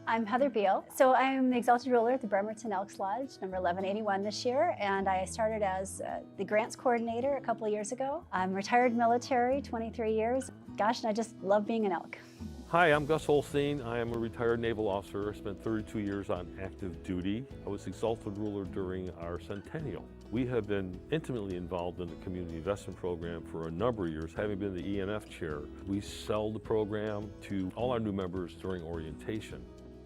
I'm Heather Beal. So I'm the Exalted Ruler at the Bremerton Elks Lodge, number 1181 this year, and I started as the grants coordinator a couple of years ago. I'm retired military, 23 years. Gosh, and I just love being an elk. Hi, I'm Gus Holstein. I am a retired naval officer. I spent 32 years on active duty. I was Exalted Ruler during our centennial. We have been intimately involved in the community investment program for a number of years, having been the ENF chair. We sell the program to all our new members during orientation.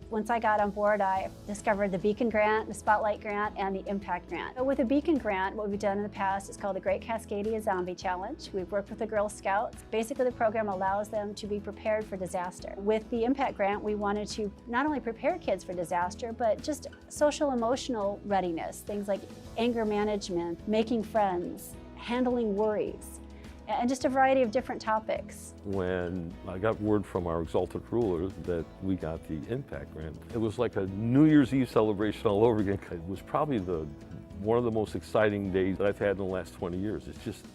Once I got on board, I discovered the Beacon Grant, the Spotlight Grant, and the Impact Grant. So with the Beacon Grant, what we've done in the past is called the Great Cascadia Zombie Challenge. We've worked with the Girl Scouts. Basically, the program allows them to be prepared for disaster. With the Impact Grant, we wanted to not only prepare kids for disaster, but just social emotional readiness, things like anger management, making friends, handling worries, and just a variety of different topics. When I got word from our Exalted Ruler that we got the Impact Grant, it was like a New Year's Eve celebration all over again. It was probably one of the most exciting days that I've had in the last 20 years. It's just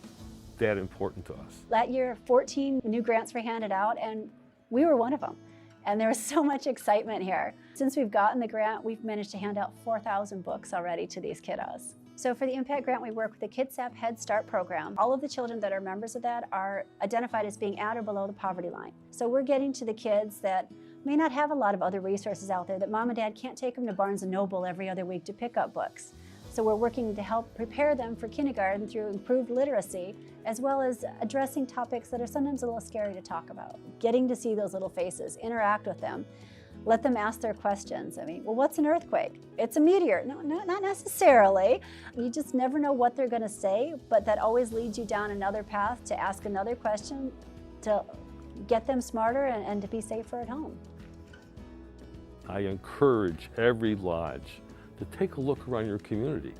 that important to us. That year, 14 new grants were handed out, and we were one of them. And there was so much excitement here. Since we've gotten the grant, we've managed to hand out 4,000 books already to these kiddos. So for the Impact Grant, we work with the KidSAP Head Start program. All of the children that are members of that are identified as being at or below the poverty line. So we're getting to the kids that may not have a lot of other resources out there, that mom and dad can't take them to Barnes & Noble every other week to pick up books. So we're working to help prepare them for kindergarten through improved literacy, as well as addressing topics that are sometimes a little scary to talk about. Getting to see those little faces, interact with them, let them ask their questions. I mean, well, what's an earthquake? It's a meteor. No, not necessarily. You just never know what they're gonna say, but that always leads you down another path to ask another question, to get them smarter and to be safer at home. I encourage every lodge to take a look around your community.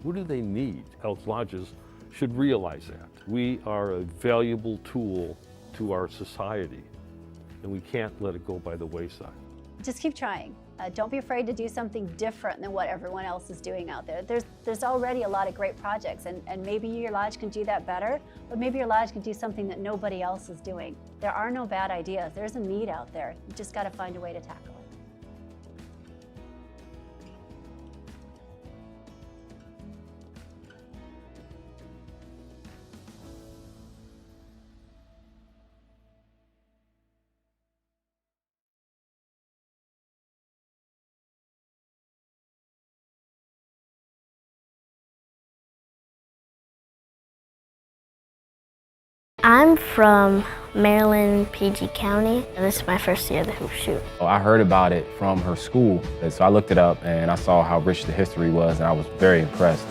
What do they need? Elks Lodges should realize that. We are a valuable tool to our society, and we can't let it go by the wayside. Just keep trying. Don't be afraid to do something different than what everyone else is doing out there. There's already a lot of great projects, and maybe your lodge can do that better, but maybe your lodge can do something that nobody else is doing. There are no bad ideas. There's a need out there. You just got to find a way to tackle it. I'm from Maryland, PG County, and this is my first year of the hoop shoot. I heard about it from her school, and so I looked it up and I saw how rich the history was, and I was very impressed.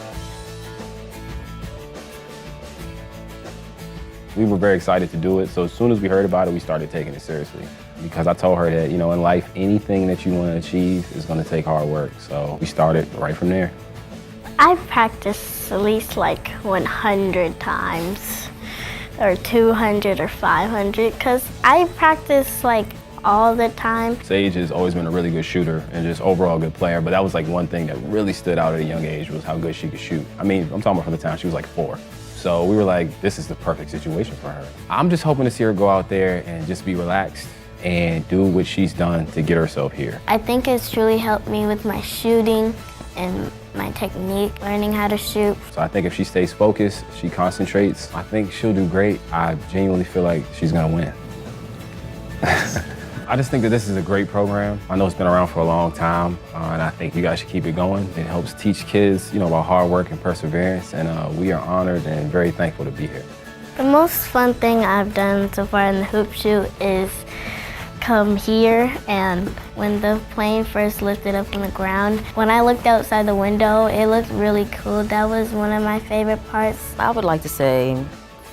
We were very excited to do it, so as soon as we heard about it, we started taking it seriously. Because I told her that, you know, in life, anything that you want to achieve is going to take hard work, so we started right from there. I've practiced at least like 100 times. Or 200 or 500, because I practice like all the time. Sage has always been a really good shooter and just overall good player, but that was like one thing that really stood out at a young age was how good she could shoot. I mean, I'm talking about from the time she was like 4. So we were like, this is the perfect situation for her. I'm just hoping to see her go out there and just be relaxed and do what she's done to get herself here. I think it's truly helped me with my shooting and my technique, learning how to shoot. So I think if she stays focused, she concentrates, I think she'll do great. I genuinely feel like she's gonna win. I just think that this is a great program. I know it's been around for a long time, and I think you guys should keep it going. It helps teach kids, you know, about hard work and perseverance, and we are honored and very thankful to be here. The most fun thing I've done so far in the hoop shoot is come here, and when the plane first lifted up from the ground, when I looked outside the window, it looked really cool. That was one of my favorite parts. I would like to say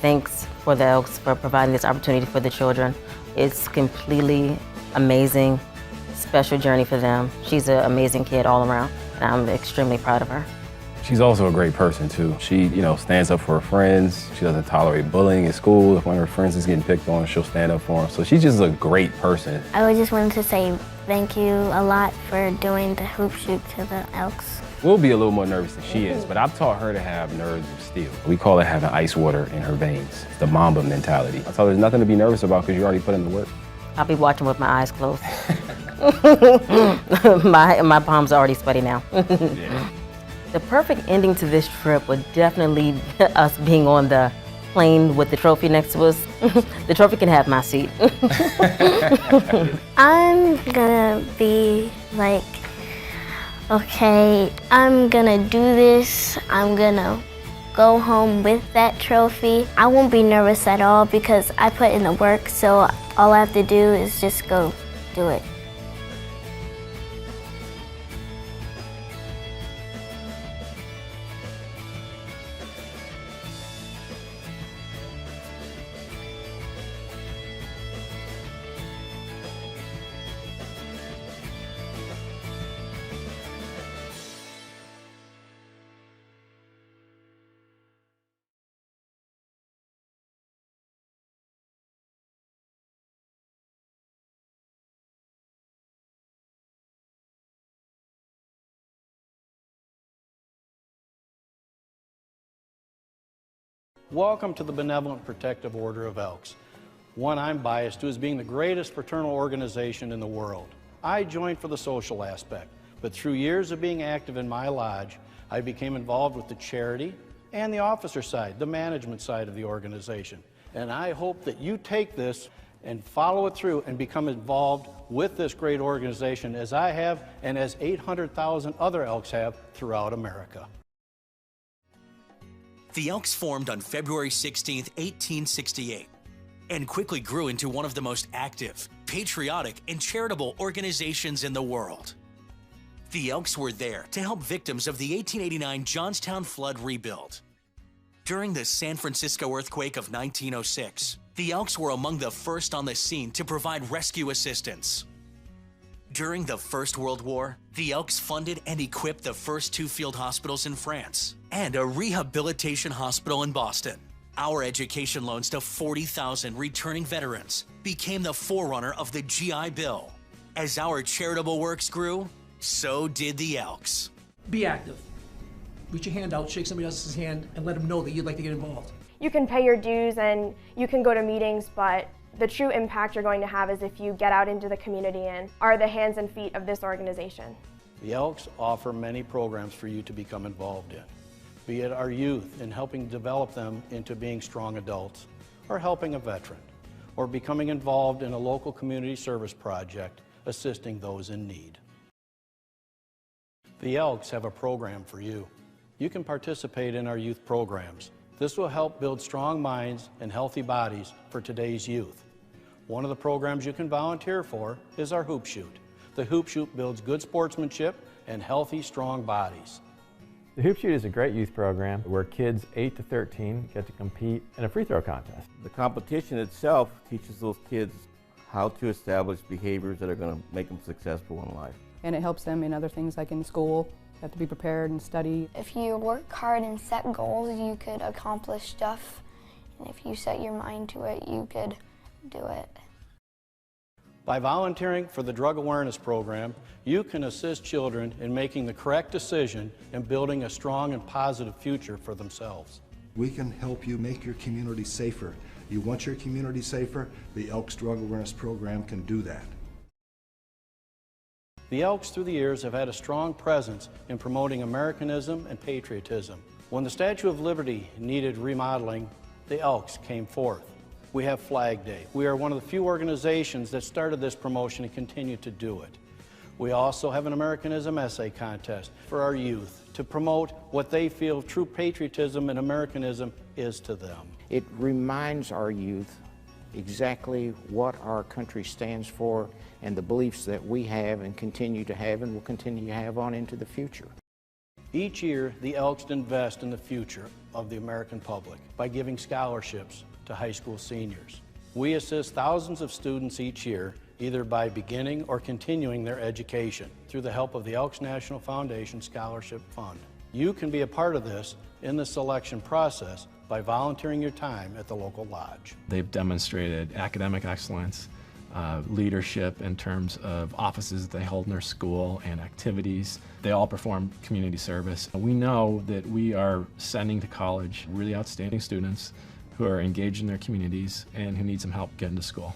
thanks for the Elks for providing this opportunity for the children. It's completely amazing, special journey for them. She's an amazing kid all around, and I'm extremely proud of her. She's also a great person too. She, you know, stands up for her friends. She doesn't tolerate bullying at school. If one of her friends is getting picked on, she'll stand up for them. So she's just a great person. I just wanted to say thank you a lot for doing the hoop shoot to the Elks. We'll be a little more nervous than she is, but I've taught her to have nerves of steel. We call it having ice water in her veins. It's the Mamba mentality. I tell her there's nothing to be nervous about because you already put in the work. I'll be watching with my eyes closed. My palms are already sweaty now. Yeah. The perfect ending to this trip would definitely be us being on the plane with the trophy next to us. The trophy can have my seat. I'm gonna be like, okay, I'm gonna do this. I'm gonna go home with that trophy. I won't be nervous at all because I put in the work, so all I have to do is just go do it. Welcome to the Benevolent Protective Order of Elks, one I'm biased to as being the greatest fraternal organization in the world. I joined for the social aspect, but through years of being active in my lodge, I became involved with the charity and the officer side, the management side of the organization. And I hope that you take this and follow it through and become involved with this great organization as I have and as 800,000 other Elks have throughout America. The Elks formed on February 16, 1868, and quickly grew into one of the most active, patriotic, and charitable organizations in the world. The Elks were there to help victims of the 1889 Johnstown flood rebuild. During the San Francisco earthquake of 1906, the Elks were among the first on the scene to provide rescue assistance. During the First World War, the Elks funded and equipped the first 2 field hospitals in France and a rehabilitation hospital in Boston. Our education loans to 40,000 returning veterans became the forerunner of the GI Bill. As our charitable works grew, so did the Elks. Be active. Reach your hand out, shake somebody else's hand, and let them know that you'd like to get involved. You can pay your dues and you can go to meetings, but the true impact you're going to have is if you get out into the community and are the hands and feet of this organization. The Elks offer many programs for you to become involved in, be it our youth in helping develop them into being strong adults, or helping a veteran, or becoming involved in a local community service project assisting those in need. The Elks have a program for you. You can participate in our youth programs. This will help build strong minds and healthy bodies for today's youth. One of the programs you can volunteer for is our Hoop Shoot. The Hoop Shoot builds good sportsmanship and healthy, strong bodies. The Hoop Shoot is a great youth program where kids 8 to 13 get to compete in a free throw contest. The competition itself teaches those kids how to establish behaviors that are going to make them successful in life. And it helps them in other things like in school. You have to be prepared and study. If you work hard and set goals, you could accomplish stuff. And if you set your mind to it, you could do it. By volunteering for the Drug Awareness Program, you can assist children in making the correct decision and building a strong and positive future for themselves. We can help you make your community safer. You want your community safer? The Elks Drug Awareness Program can do that. The Elks through the years have had a strong presence in promoting Americanism and patriotism. When the Statue of Liberty needed remodeling, the Elks came forth. We have Flag Day. We are one of the few organizations that started this promotion and continue to do it. We also have an Americanism essay contest for our youth to promote what they feel true patriotism and Americanism is to them. It reminds our youth exactly what our country stands for and the beliefs that we have and continue to have and will continue to have on into the future. Each year, the Elks invest in the future of the American public by giving scholarships to high school seniors. We assist thousands of students each year, either by beginning or continuing their education through the help of the Elks National Foundation Scholarship Fund. You can be a part of this in the selection process by volunteering your time at the local lodge. They've demonstrated academic excellence, leadership in terms of offices that they hold in their school and activities. They all perform community service. We know that we are sending to college really outstanding students who are engaged in their communities and who need some help getting to school.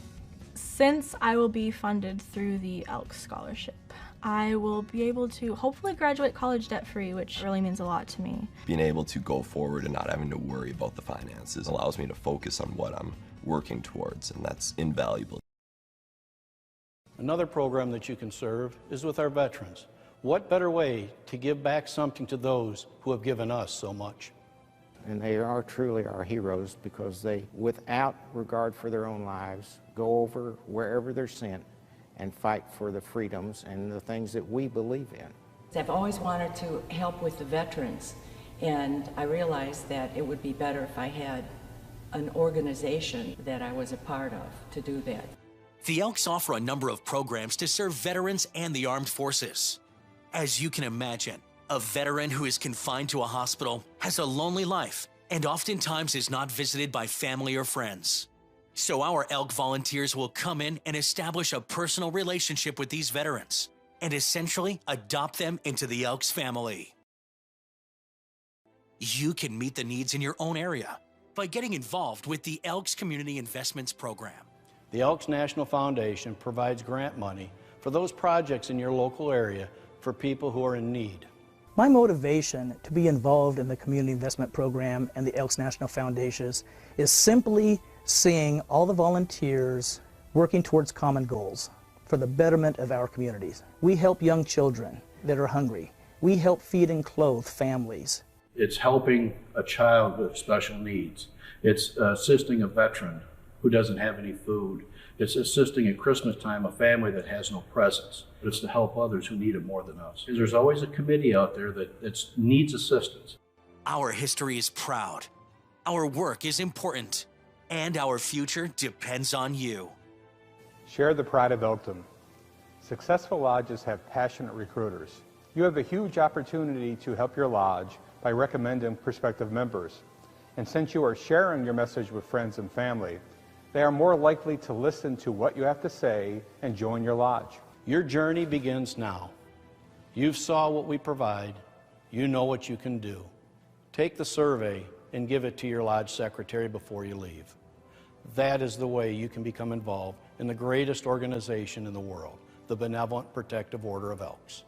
Since I will be funded through the Elks Scholarship, I will be able to hopefully graduate college debt-free, which really means a lot to me. Being able to go forward and not having to worry about the finances allows me to focus on what I'm working towards, and that's invaluable. Another program that you can serve is with our veterans. What better way to give back something to those who have given us so much? And they are truly our heroes because they, without regard for their own lives, go over wherever they're sent and fight for the freedoms and the things that we believe in. I've always wanted to help with the veterans, and I realized that it would be better if I had an organization that I was a part of to do that. The Elks offer a number of programs to serve veterans and the armed forces. As you can imagine, a veteran who is confined to a hospital has a lonely life and oftentimes is not visited by family or friends. So our Elk volunteers will come in and establish a personal relationship with these veterans and essentially adopt them into the Elks family. You can meet the needs in your own area by getting involved with the Elks Community Investments Program. The Elks National Foundation provides grant money for those projects in your local area for people who are in need. My motivation to be involved in the Community Investment Program and the Elks National Foundation is simply seeing all the volunteers working towards common goals for the betterment of our communities. We help young children that are hungry. We help feed and clothe families. It's helping a child with special needs. It's assisting a veteran who doesn't have any food. It's assisting at Christmas time a family that has no presents. It's to help others who need it more than us. There's always a committee out there that needs assistance. Our history is proud. Our work is important. And our future depends on you. Share the pride of Elkdom. Successful lodges have passionate recruiters. You have a huge opportunity to help your lodge by recommending prospective members. And since you are sharing your message with friends and family, they are more likely to listen to what you have to say and join your lodge. Your journey begins now. You've saw what we provide. You know what you can do. Take the survey and give it to your lodge secretary before you leave. That is the way you can become involved in the greatest organization in the world, the Benevolent Protective Order of Elks.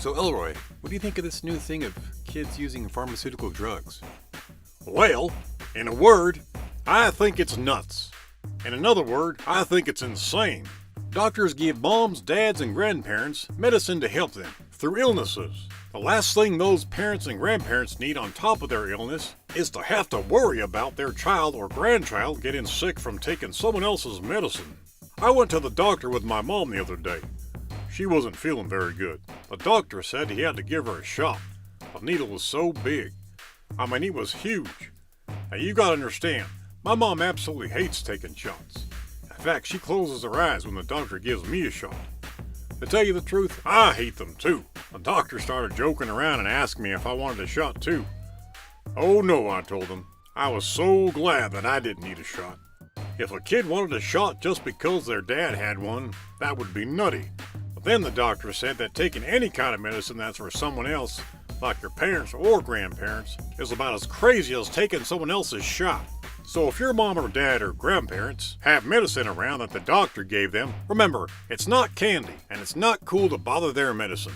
So Elroy, what do you think of this new thing of kids using pharmaceutical drugs? Well, in a word, I think it's nuts. In another word, I think it's insane. Doctors give moms, dads, and grandparents medicine to help them through illnesses. The last thing those parents and grandparents need on top of their illness is to have to worry about their child or grandchild getting sick from taking someone else's medicine. I went to the doctor with my mom the other day. She wasn't feeling very good. The doctor said he had to give her a shot. The needle was so big. I mean, it was huge. Now you gotta understand, my mom absolutely hates taking shots. In fact, she closes her eyes when the doctor gives me a shot. To tell you the truth, I hate them too. The doctor started joking around and asked me if I wanted a shot too. Oh no, I told him. I was so glad that I didn't need a shot. If a kid wanted a shot just because their dad had one, that would be nutty. But then the doctor said that taking any kind of medicine that's for someone else, like your parents or grandparents, is about as crazy as taking someone else's shot. So if your mom or dad or grandparents have medicine around that the doctor gave them, remember, it's not candy and it's not cool to bother their medicine.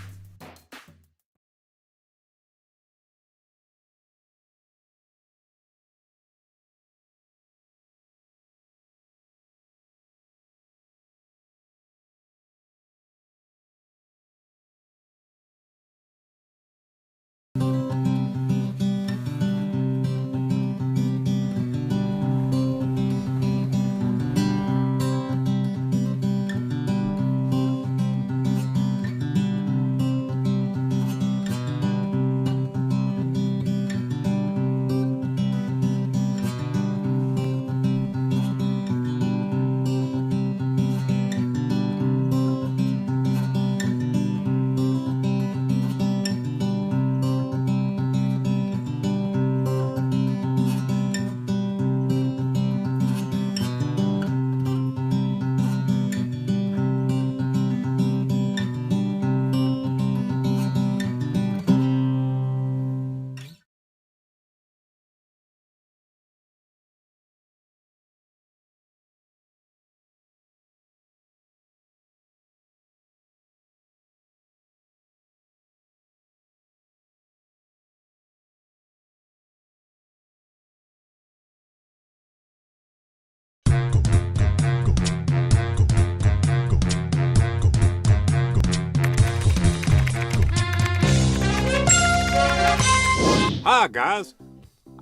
Hi, guys.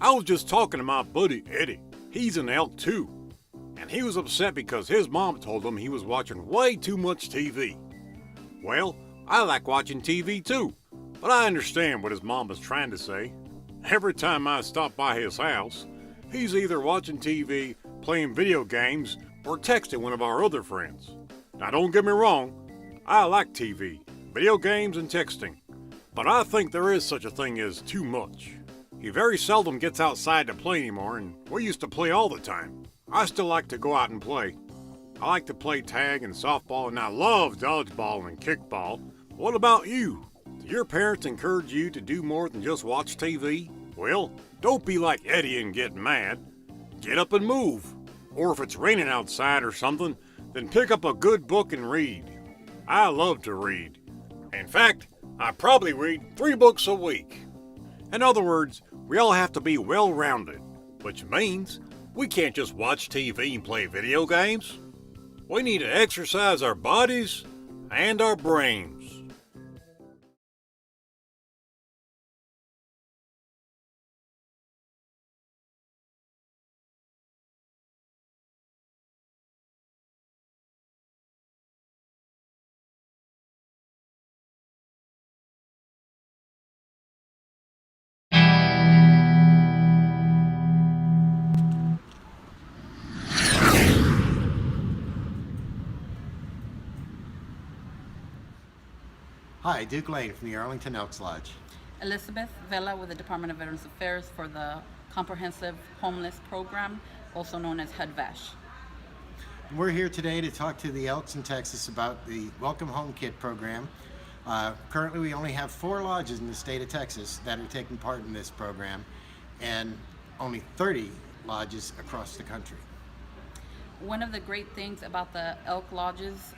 I was just talking to my buddy Eddie. He's an elk too. And he was upset because his mom told him he was watching way too much TV. Well, I like watching TV too, but I understand what his mom was trying to say. Every time I stop by his house, he's either watching TV, playing video games, or texting one of our other friends. Now don't get me wrong, I like TV, video games, and texting, but I think there is such a thing as too much. He very seldom gets outside to play anymore, and we used to play all the time. I still like to go out and play. I like to play tag and softball, and I love dodgeball and kickball. What about you? Do your parents encourage you to do more than just watch TV? Well, don't be like Eddie and get mad. Get up and move. Or if it's raining outside or something, then pick up a good book and read. I love to read. In fact, I probably read 3 books a week. In other words, we all have to be well-rounded, which means we can't just watch TV and play video games. We need to exercise our bodies and our brains. Hi, Duke Lane from the Arlington Elks Lodge. Elizabeth Vela with the Department of Veterans Affairs for the Comprehensive Homeless Program, also known as HUD-VASH. We're here today to talk to the Elks in Texas about the Welcome Home Kit program. Currently we only have 4 lodges in the state of Texas that are taking part in this program, and only 30 lodges across the country. One of the great things about the elk lodges,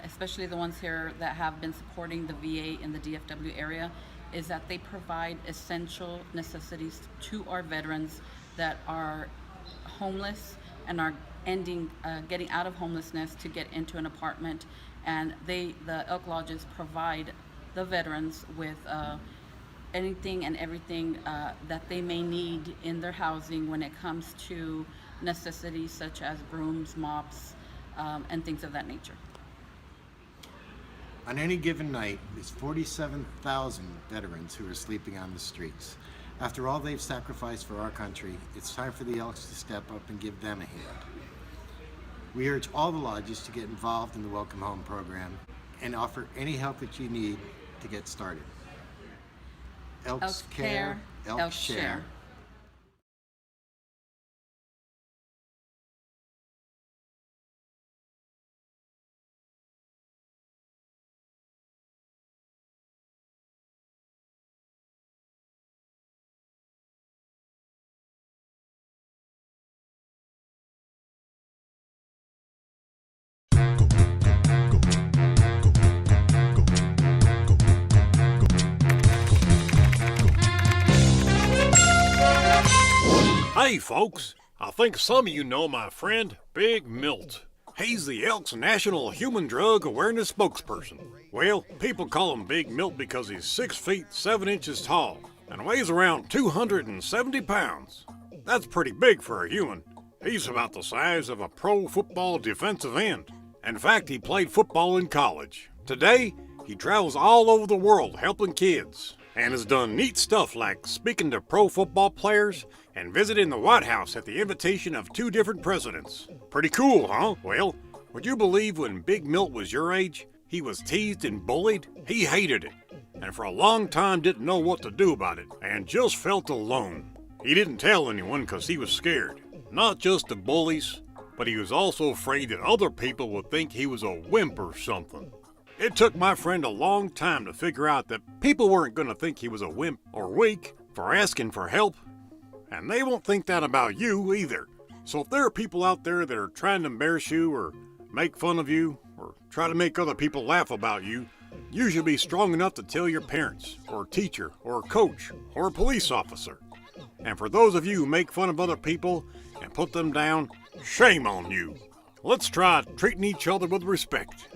especially the ones here that have been supporting the VA in the DFW area, is that they provide essential necessities to our veterans that are homeless and are getting out of homelessness to get into an apartment. And the elk lodges provide the veterans with anything and everything that they may need in their housing when it comes to necessities such as brooms, mops, and things of that nature. On any given night, there's 47,000 veterans who are sleeping on the streets. After all they've sacrificed for our country, it's time for the Elks to step up and give them a hand. We urge all the lodges to get involved in the Welcome Home program and offer any help that you need to get started. Elks care, Elks share. Hey folks, I think some of you know my friend Big Milt. He's the Elks National Human Drug Awareness spokesperson. Well, people call him Big Milt because he's 6 feet 7 inches tall and weighs around 270 pounds. That's pretty big for a human. He's about the size of a pro football defensive end. In fact, he played football in college. Today, he travels all over the world helping kids and has done neat stuff like speaking to pro football players and visiting the White House at the invitation of 2 different presidents. Pretty cool, huh? Well, would you believe when Big Milt was your age, he was teased and bullied? He hated it, and for a long time didn't know what to do about it, and just felt alone. He didn't tell anyone because he was scared. Not just the bullies, but he was also afraid that other people would think he was a wimp or something. It took my friend a long time to figure out that people weren't going to think he was a wimp or weak for asking for help. And they won't think that about you either. So if there are people out there that are trying to embarrass you or make fun of you or try to make other people laugh about you, you should be strong enough to tell your parents or teacher or coach or police officer. And for those of you who make fun of other people and put them down, shame on you. Let's try treating each other with respect.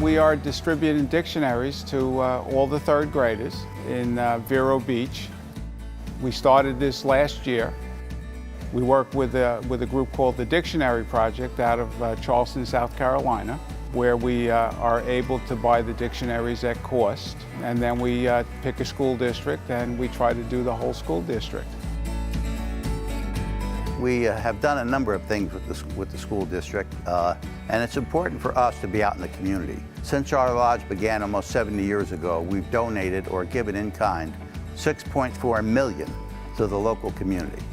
We are distributing dictionaries to all the third graders in Vero Beach. We started this last year. We work with a group called the Dictionary Project out of Charleston, South Carolina, where we are able to buy the dictionaries at cost. And then we pick a school district and we try to do the whole school district. We have done a number of things with the school district, and it's important for us to be out in the community. Since our lodge began almost 70 years ago, we've donated or given in kind $6.4 million to the local community.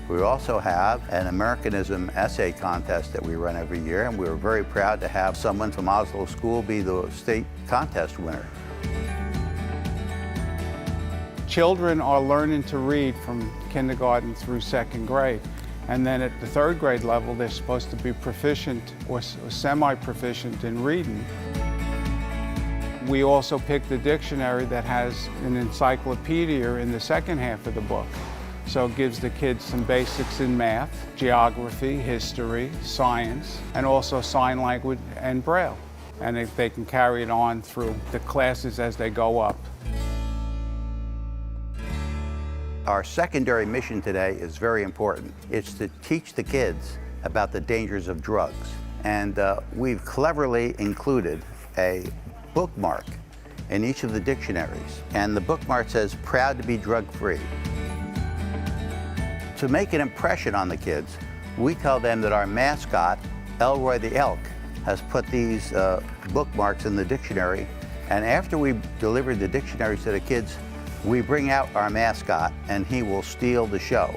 We also have an Americanism essay contest that we run every year, and we're very proud to have someone from Oslo School be the state contest winner. Children are learning to read from kindergarten through second grade. And then at the third grade level, they're supposed to be proficient or semi-proficient in reading. We also picked a dictionary that has an encyclopedia in the second half of the book. So it gives the kids some basics in math, geography, history, science, and also sign language and Braille. And they can carry it on through the classes as they go up. Our secondary mission today is very important. It's to teach the kids about the dangers of drugs. And we've cleverly included a bookmark in each of the dictionaries. And the bookmark says, "Proud to be drug-free." To make an impression on the kids, we tell them that our mascot, Elroy the Elk, has put these bookmarks in the dictionary. And after we deliver the dictionaries to the kids, we bring out our mascot and he will steal the show.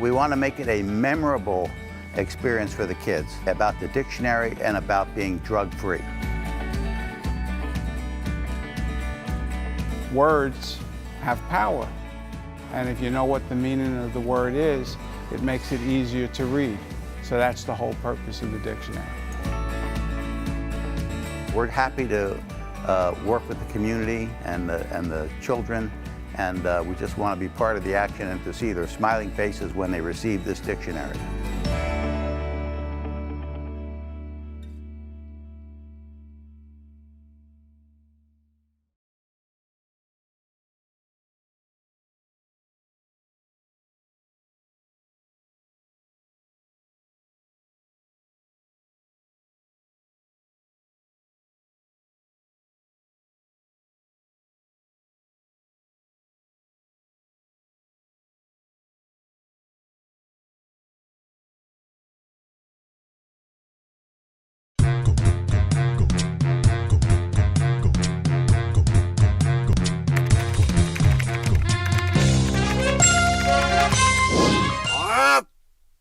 We want to make it a memorable experience for the kids about the dictionary and about being drug-free. Words have power. And if you know what the meaning of the word is, it makes it easier to read. So that's the whole purpose of the dictionary. We're happy to work with the community and the children, and we just want to be part of the action and to see their smiling faces when they receive this dictionary.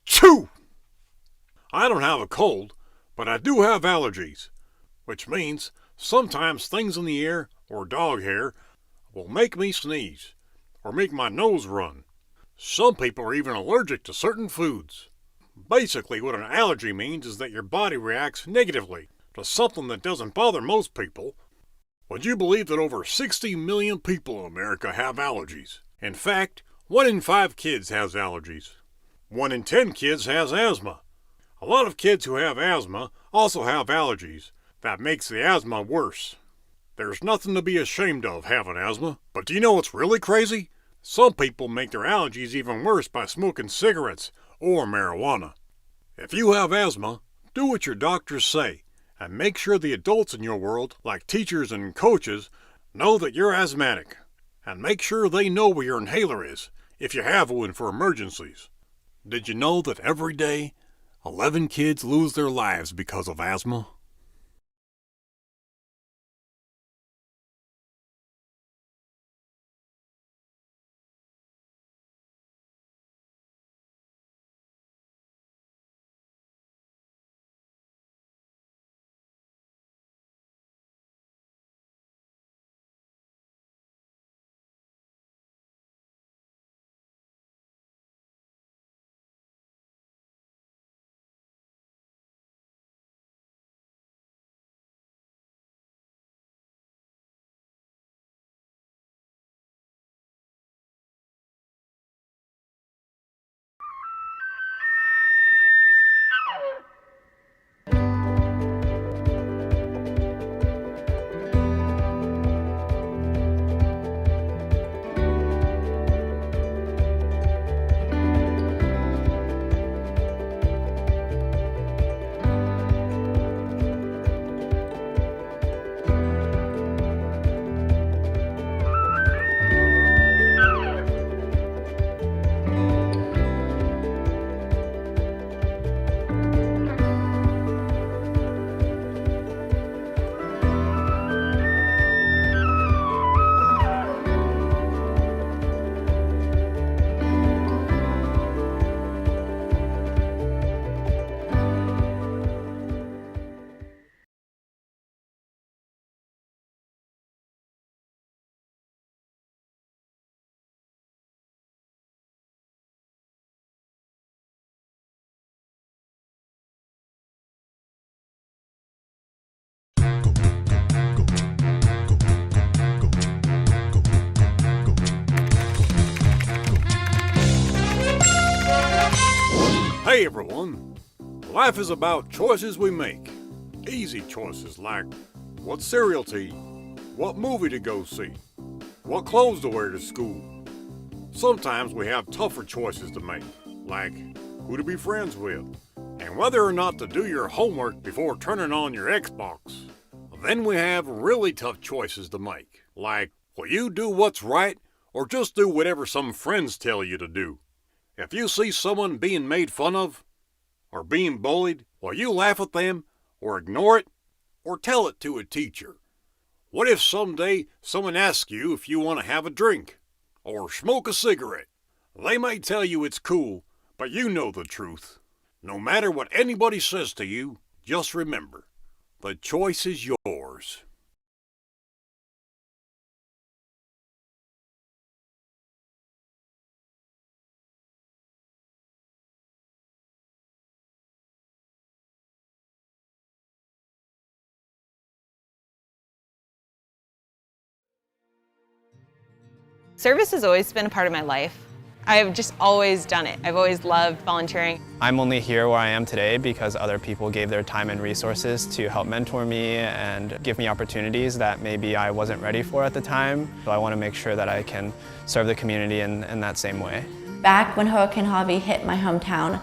Achoo! I don't have a cold, but I do have allergies, which means sometimes things in the air or dog hair will make me sneeze or make my nose run. Some people are even allergic to certain foods. Basically, what an allergy means is that your body reacts negatively to something that doesn't bother most people. Would you believe that over 60 million people in America have allergies? In fact, 1 in 5 kids has allergies. 1 in 10 kids has asthma. A lot of kids who have asthma also have allergies. That makes the asthma worse. There's nothing to be ashamed of having asthma, but do you know what's really crazy? Some people make their allergies even worse by smoking cigarettes or marijuana. If you have asthma, do what your doctors say, and make sure the adults in your world, like teachers and coaches, know that you're asthmatic. And make sure they know where your inhaler is, if you have one for emergencies. Did you know that every day, 11 kids lose their lives because of asthma? Hey everyone, life is about choices we make. Easy choices like what cereal to eat, what movie to go see, what clothes to wear to school. Sometimes we have tougher choices to make, like who to be friends with, and whether or not to do your homework before turning on your Xbox. Then we have really tough choices to make, like will you do what's right or just do whatever some friends tell you to do? If you see someone being made fun of or being bullied, will you laugh at them or ignore it or tell it to a teacher? What if someday someone asks you if you want to have a drink or smoke a cigarette? They may tell you it's cool, but you know the truth. No matter what anybody says to you, just remember, the choice is yours. Service has always been a part of my life. I've just always done it. I've always loved volunteering. I'm only here where I am today because other people gave their time and resources to help mentor me and give me opportunities that maybe I wasn't ready for at the time. So I want to make sure that I can serve the community in that same way. Back when Hurricane Harvey hit my hometown,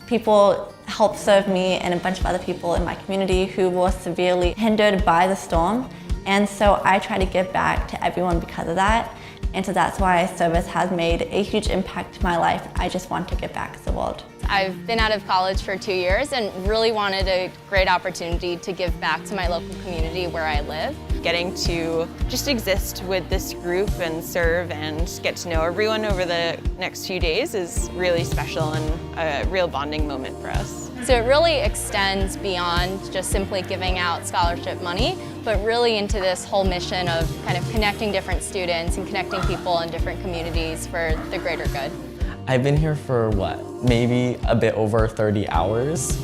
people helped serve me and a bunch of other people in my community who were severely hindered by the storm. And so I try to give back to everyone because of that. And so that's why service has made a huge impact to my life. I just want to give back to the world. I've been out of college for 2 years and really wanted a great opportunity to give back to my local community where I live. Getting to just exist with this group and serve and get to know everyone over the next few days is really special and a real bonding moment for us. So it really extends beyond just simply giving out scholarship money, but really into this whole mission of kind of connecting different students and connecting people in different communities for the greater good. I've been here for maybe a bit over 30 hours.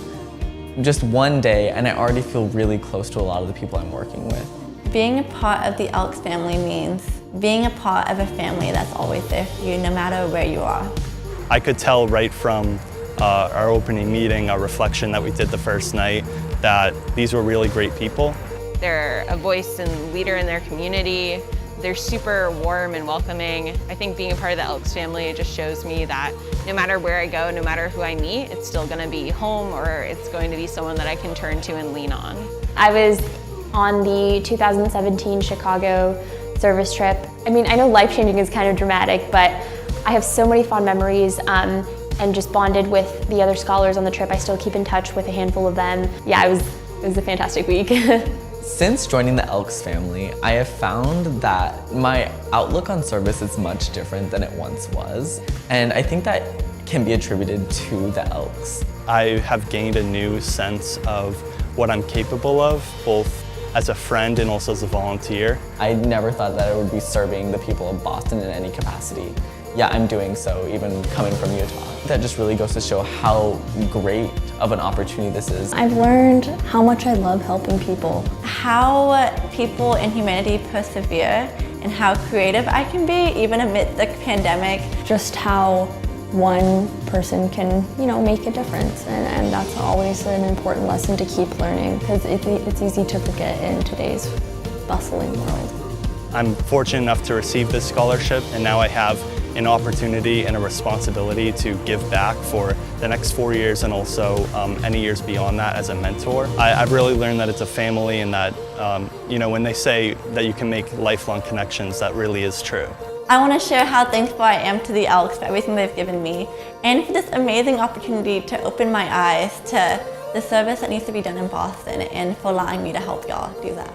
Just one day, and I already feel really close to a lot of the people I'm working with. Being a part of the Elks family means being a part of a family that's always there for you, no matter where you are. I could tell right from our opening meeting, our reflection that we did the first night, that these were really great people. They're a voice and leader in their community. They're super warm and welcoming. I think being a part of the Elks family just shows me that no matter where I go, no matter who I meet, it's still going to be home or it's going to be someone that I can turn to and lean on. I was on the 2017 Chicago service trip. I mean, I know life-changing is kind of dramatic, but I have so many fond memories and just bonded with the other scholars on the trip. I still keep in touch with a handful of them. Yeah, it was a fantastic week. Since joining the Elks family, I have found that my outlook on service is much different than it once was. And I think that can be attributed to the Elks. I have gained a new sense of what I'm capable of, both as a friend and also as a volunteer. I never thought that I would be serving the people of Boston in any capacity. Yeah, I'm doing so, even coming from Utah. That just really goes to show how great of an opportunity this is. I've learned how much I love helping people. How people in humanity persevere and how creative I can be, even amid the pandemic. Just how one person can, make a difference. And that's always an important lesson to keep learning because it's easy to forget in today's bustling world. I'm fortunate enough to receive this scholarship, and now I have an opportunity and a responsibility to give back for the next 4 years and also any years beyond that as a mentor. I've really learned that it's a family and that, when they say that you can make lifelong connections, that really is true. I want to share how thankful I am to the Elks for everything they've given me and for this amazing opportunity to open my eyes to the service that needs to be done in Boston and for allowing me to help y'all do that.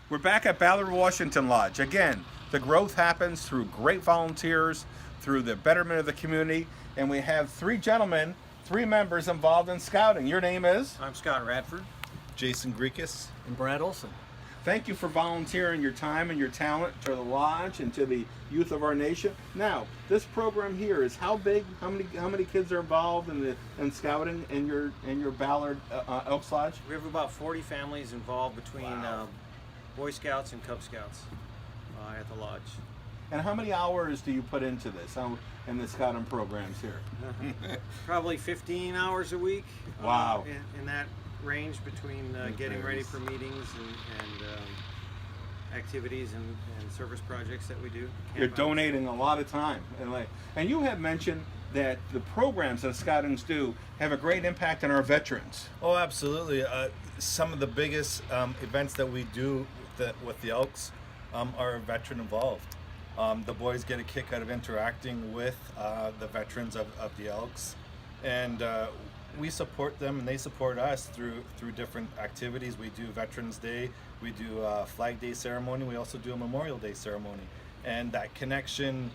We're back at Ballard Washington Lodge. Again, the growth happens through great volunteers, through the betterment of the community, and we have three members involved in scouting. Your name is? I'm Scott Radford. Jason Greekus. And Brad Olson. Thank you for volunteering your time and your talent to the lodge and to the youth of our nation. Now, this program here is how big? How many kids are involved in scouting in your Ballard Elks Lodge? We have about 40 families involved between Boy Scouts and Cub Scouts at the lodge. And how many hours do you put into this in the scouting programs here? Probably 15 hours a week. Wow. In that range between getting ready for meetings and activities and service projects that we do. You're donating a lot of time. And you have mentioned that the programs that Scoutings do have a great impact on our veterans. Oh, absolutely. Some of the biggest events that we do with the Elks are veteran involved. The boys get a kick out of interacting with the veterans of the Elks, and we support them and they support us through different activities. We do Veterans Day, we do a Flag Day ceremony, we also do a Memorial Day ceremony. And that connection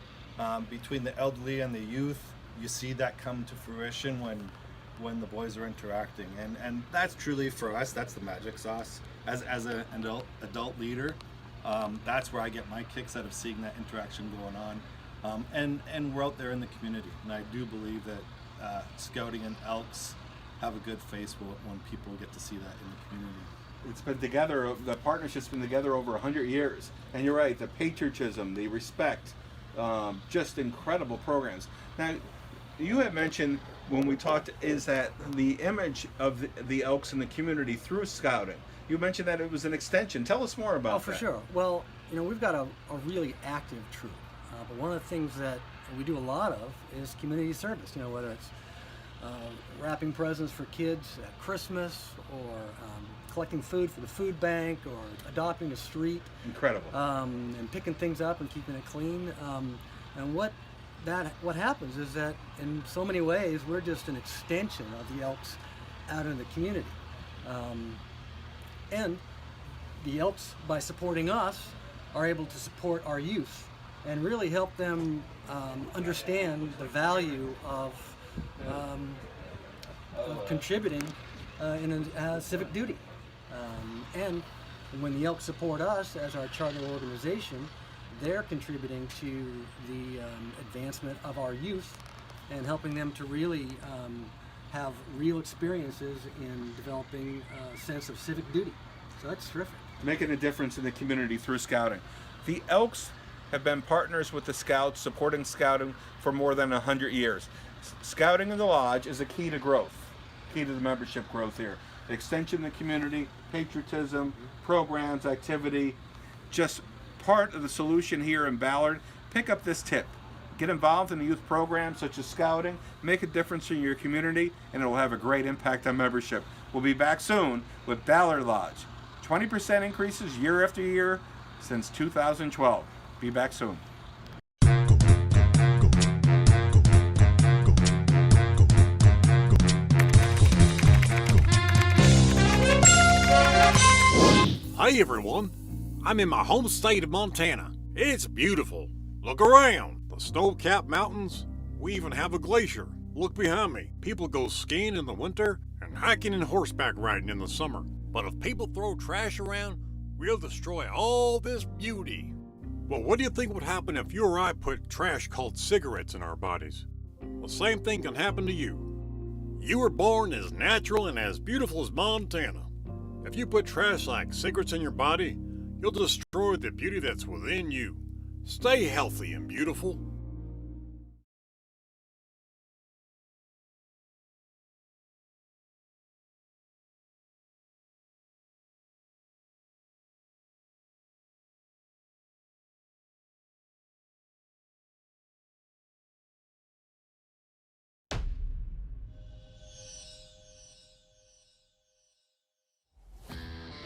between the elderly and the youth, you see that come to fruition when the boys are interacting. And that's truly, for us, that's the magic sauce. As an adult leader, that's where I get my kicks out of seeing that interaction going on. And we're out there in the community. And I do believe that Scouting and Elks have a good face when people get to see that in the community. It's been together, the partnership's been together over 100 years. And you're right, the patriotism, the respect, just incredible programs. Now, you had mentioned when we talked is that the image of the Elks in the community through Scouting. You mentioned that it was an extension. Tell us more about that. Oh, for sure. Well, we've got a really active troop. But one of the things that we do a lot of is community service, whether it's wrapping presents for kids at Christmas or collecting food for the food bank or adopting a street. Incredible. And picking things up and keeping it clean. And what happens is that in so many ways we're just an extension of the Elks out in the community. And the Elks, by supporting us, are able to support our youth and really help them understand the value of contributing in a civic duty. And when the Elks support us as our charter organization, they're contributing to the advancement of our youth and helping them to really have real experiences in developing a sense of civic duty. So that's terrific. Making a difference in the community through Scouting. The Elks have been partners with the Scouts, supporting Scouting for more than 100 years. Scouting in the Lodge is a key to growth, key to the membership growth here. The extension of the community, patriotism, programs, activity, just part of the solution here in Ballard. Pick up this tip. Get involved in the youth programs such as Scouting, make a difference in your community, and it will have a great impact on membership. We'll be back soon with Ballard Lodge. 20% increases year after year since 2012. Be back soon. Hey everyone, I'm in my home state of Montana. It's beautiful. Look around. The snow-capped mountains. We even have a glacier. Look behind me. People go skiing in the winter and hiking and horseback riding in the summer. But if people throw trash around, we'll destroy all this beauty. Well, what do you think would happen if you or I put trash called cigarettes in our bodies? The same thing can happen to you. You were born as natural and as beautiful as Montana. If you put trash like cigarettes in your body, you'll destroy the beauty that's within you. Stay healthy and beautiful.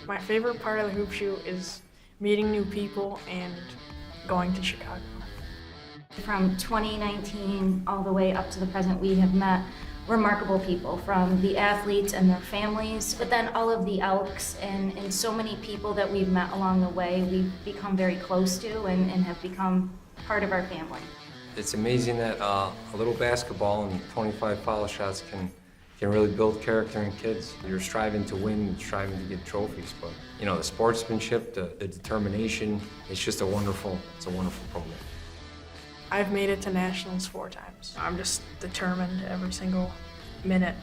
My favorite part of the hoop shoot is meeting new people and going to Chicago. From 2019 all the way up to the present, we have met remarkable people, from the athletes and their families, but then all of the Elks and so many people that we've met along the way, we've become very close to and have become part of our family. It's amazing that a little basketball and 25 foul shots can really build character in kids. You're striving to win and striving to get trophies, but you know, the sportsmanship, the determination, it's just a wonderful program. I've made it to nationals 4 times. I'm just determined every single minute.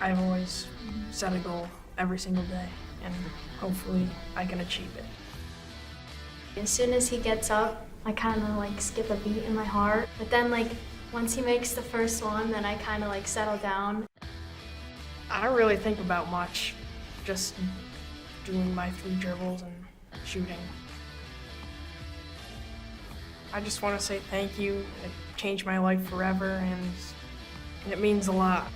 I've always set a goal every single day, and hopefully I can achieve it. As soon as he gets up, I kind of like skip a beat in my heart. But then like once he makes the first one, then I kind of like settle down. I don't really think about much, just doing my 3 dribbles and shooting. I just want to say thank you. It changed my life forever, and it means a lot.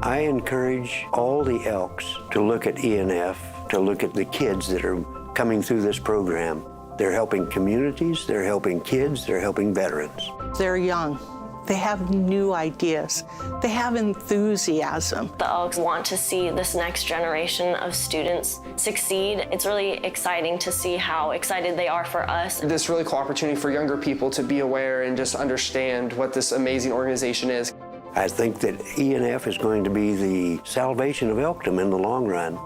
I encourage all the Elks to look at ENF, to look at the kids that are coming through this program. They're helping communities, they're helping kids, they're helping veterans. They're young. They have new ideas. They have enthusiasm. The Elks want to see this next generation of students succeed. It's really exciting to see how excited they are for us. This really cool opportunity for younger people to be aware and just understand what this amazing organization is. I think that ENF is going to be the salvation of Elkdom in the long run.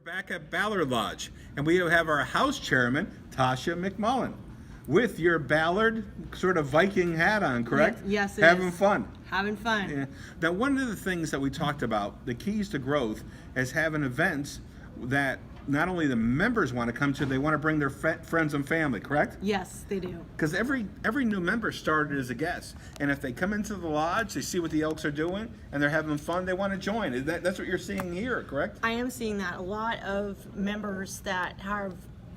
We're back at Ballard Lodge, and we have our house chairman, Tasha McMullen, with your Ballard sort of Viking hat on, correct? Yes, it Having is. fun. Having fun. Yeah. Now, one of the things that we talked about, the keys to growth, is having events that not only the members want to come to, they want to bring their friends and family, correct? Yes, they do. Because every new member started as a guest, and if they come into the lodge, they see what the Elks are doing, and they're having fun, they want to join. That's what you're seeing here, correct? I am seeing that. A lot of members that have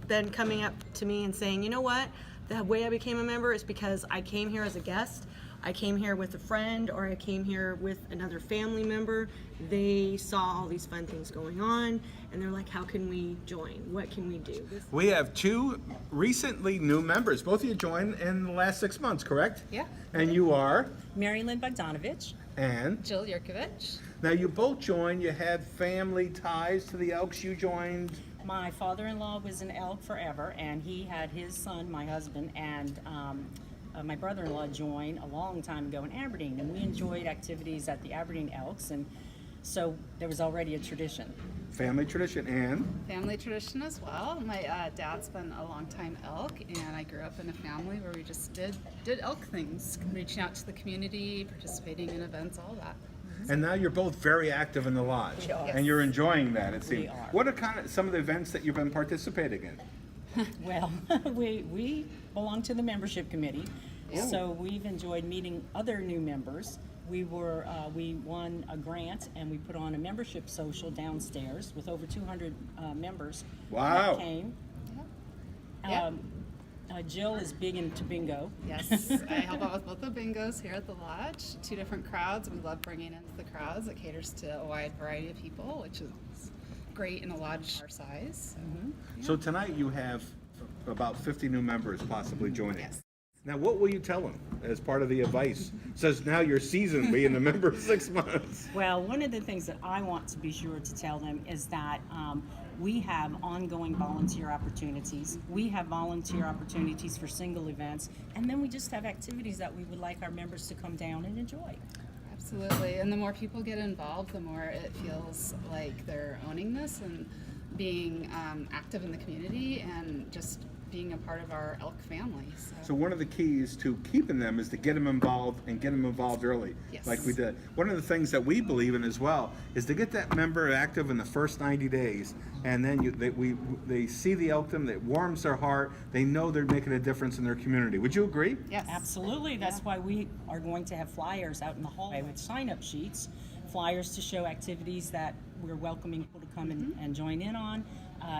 been coming up to me and saying, you know what, the way I became a member is because I came here as a guest, I came here with a friend, or I came here with another family member. They saw all these fun things going on, and they're like, how can we join? What can we do? We have 2 recently new members. Both of you joined in the last 6 months, correct? Yeah. And you are? Mary Lynn Bogdanovich. And? Jill Yurkovich. Now, you both joined. You had family ties to the Elks. You joined. My father-in-law was an Elk forever, and he had his son, my husband, and my brother-in-law joined a long time ago in Aberdeen, and we enjoyed activities at the Aberdeen Elks, and so there was already a tradition. Family tradition. And? Family tradition as well. My dad's been a long time Elk, and I grew up in a family where we just did Elk things, reaching out to the community, participating in events, all that. And now you're both very active in the lodge, We are. and you're enjoying that, it seems. We are. What are some of the events that you've been participating in? Well, we belong to the membership committee, so we've enjoyed meeting other new members. We won a grant and we put on a membership social downstairs with over 200 members. Wow. That came. Yeah. Jill is big into bingo. Yes, I help out with both the bingos here at the lodge. 2 different crowds. We love bringing into the crowds. It caters to a wide variety of people, which is great in a lodge our size. So tonight you have about 50 new members possibly joining. Yes. Now, what will you tell them as part of the advice? Says now you're seasoned, being a member 6 months. Well, one of the things that I want to be sure to tell them is that we have ongoing volunteer opportunities. We have volunteer opportunities for single events, and then we just have activities that we would like our members to come down and enjoy. Absolutely, and the more people get involved, the more it feels like they're owning this and being active in the community and just being a part of our elk family. So one of the keys to keeping them is to get them involved and get them involved early, Yes. like we did. One of the things that we believe in as well is to get that member active in the first 90 days, and then they see the elkdom, that warms their heart, they know they're making a difference in their community. Would you agree? Yes, absolutely. That's why we are going to have flyers out in the hallway with sign-up sheets, flyers to show activities that we're welcoming people to come and join in on.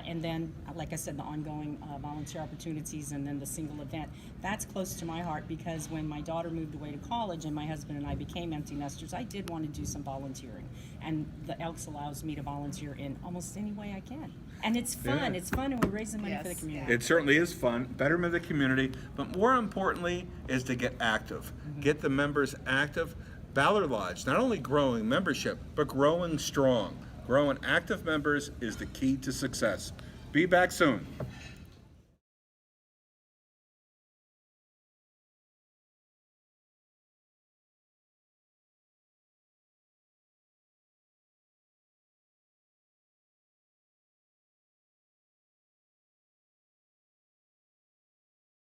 And then, like I said, the ongoing volunteer opportunities and then the single event. That's close to my heart because when my daughter moved away to college and my husband and I became empty nesters, I did want to do some volunteering. And the Elks allows me to volunteer in almost any way I can. And it's fun. Yeah. It's fun and we're raising money for the community. It certainly is fun, betterment of the community, but more importantly is to get active. Get the members active. Ballard Lodge, not only growing membership, but growing strong. Growing active members is the key to success. Be back soon.